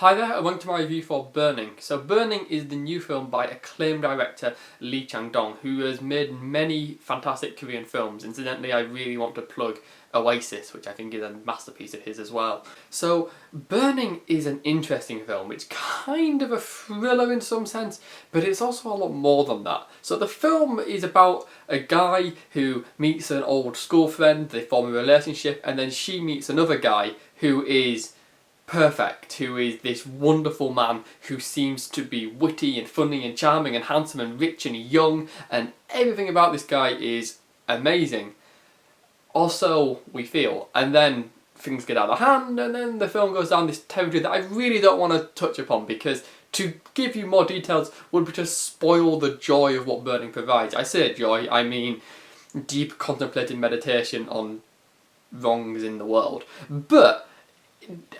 Hi there, and welcome to my review for Burning. So Burning is the new film by acclaimed director Chang-dong, who has made many fantastic Korean films. Incidentally, I really want to plug Oasis, which I think is a masterpiece of his as well. So Burning is an interesting film. It's kind of a thriller in some sense, but it's also a lot more than that. So the film is about a guy who meets an old school friend, they form a relationship, and then she meets another guy who is perfect, who is this wonderful man who seems to be witty and funny and charming and handsome and rich and young, and everything about this guy is amazing. Also, we feel, and then things get out of hand, and then the film goes down this territory that I really don't want to touch upon, because to give you more details would just spoil the joy of what Burning provides. I say joy, I mean deep contemplative meditation on wrongs in the world. But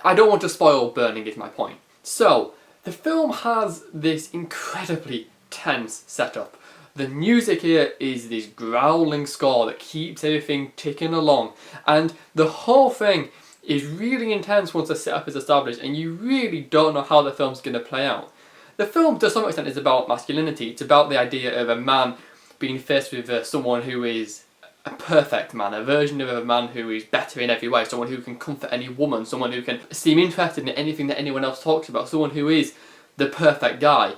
I don't want to spoil Burning is my point. So, the film has this incredibly tense setup. The music here is this growling score that keeps everything ticking along, and the whole thing is really intense once the setup is established and you really don't know how the film's going to play out. The film, to some extent, is about masculinity. It's about the idea of a man being faced with someone who is a perfect man, a version of a man who is better in every way, someone who can comfort any woman, someone who can seem interested in anything that anyone else talks about, someone who is the perfect guy.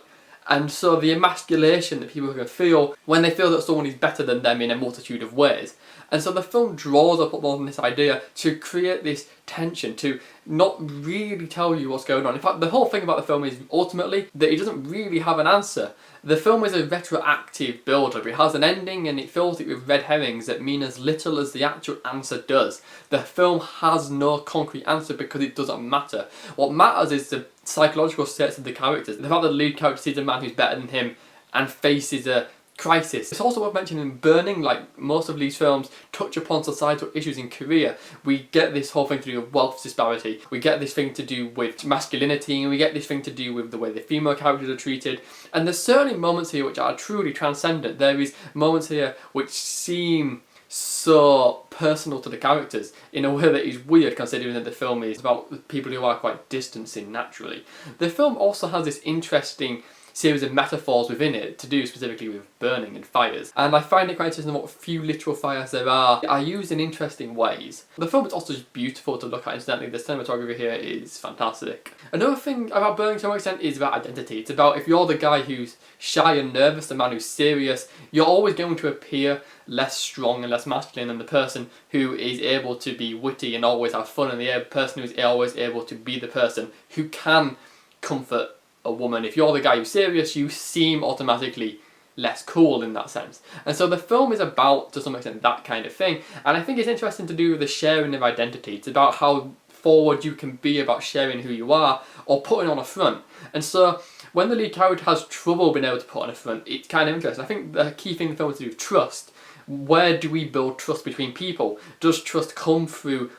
And so the emasculation that people can feel when they feel that someone is better than them in a multitude of ways. And so the film draws up on this idea to create this tension, to not really tell you what's going on. In fact, the whole thing about the film is ultimately that it doesn't really have an answer. The film is a retroactive build-up. It has an ending and it fills it with red herrings that mean as little as the actual answer does. The film has no concrete answer because it doesn't matter. What matters is the psychological states of the characters. The fact that the lead character sees a man who's better than him and faces a crisis. It's also worth mentioning Burning, like most of these films, touch upon societal issues in Korea. We get this whole thing to do with wealth disparity, we get this thing to do with masculinity, and we get this thing to do with the way the female characters are treated. And there's certainly moments here which are truly transcendent. There is moments here which seem so personal to the characters in a way that is weird, considering that the film is about people who are quite distancing naturally. The film also has this interesting series of metaphors within it to do specifically with burning and fires, and I find it quite interesting what few literal fires there are used in interesting ways. The film is also just beautiful to look at. Incidentally, the cinematography here is fantastic. Another thing about Burning to some extent is about identity. It's about if you're the guy who's shy and nervous, the man who's serious, you're always going to appear less strong and less masculine than the person who is able to be witty and always have fun, and the person who's always able to be the person who can comfort a woman. If you're the guy who's serious, you seem automatically less cool in that sense. And so the film is about, to some extent, that kind of thing. And I think it's interesting to do with the sharing of identity. It's about how forward you can be about sharing who you are or putting on a front. And so when the lead character has trouble being able to put on a front, it's kind of interesting. I think the key thing in the film is to do with trust. Where do we build trust between people? Does trust come through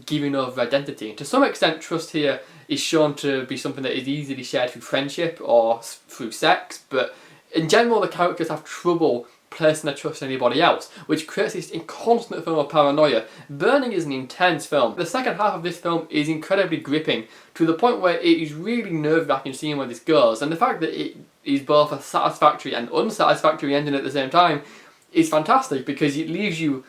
giving of identity? And to some extent, trust here is shown to be something that is easily shared through friendship or through sex, but in general the characters have trouble placing their trust in anybody else, which creates this constant film of paranoia. Burning is an intense film. The second half of this film is incredibly gripping, to the point where it is really nerve-wracking seeing where this goes, and the fact that it is both a satisfactory and unsatisfactory ending at the same time is fantastic, because it leaves you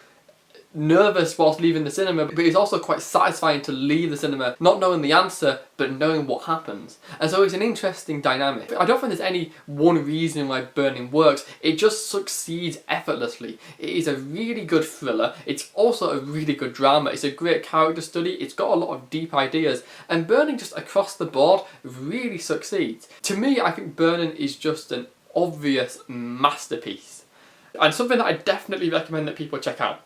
nervous whilst leaving the cinema, but it's also quite satisfying to leave the cinema not knowing the answer but knowing what happens. And so it's an interesting dynamic. I don't think there's any one reason why Burning works. It just succeeds effortlessly. It is a really good thriller. It's also a really good drama. It's a great character study. It's got a lot of deep ideas, and Burning just across the board really succeeds. To me, I think Burning is just an obvious masterpiece and something that I definitely recommend that people check out.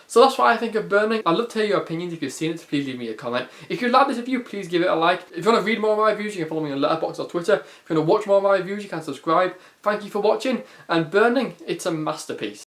So that's what I think of Burning. I'd love to hear your opinions. If you've seen it, please leave me a comment. If you like this review, please give it a like. If you want to read more of my reviews, you can follow me on Letterboxd or Twitter. If you want to watch more of my reviews, you can subscribe. Thank you for watching, and Burning, it's a masterpiece.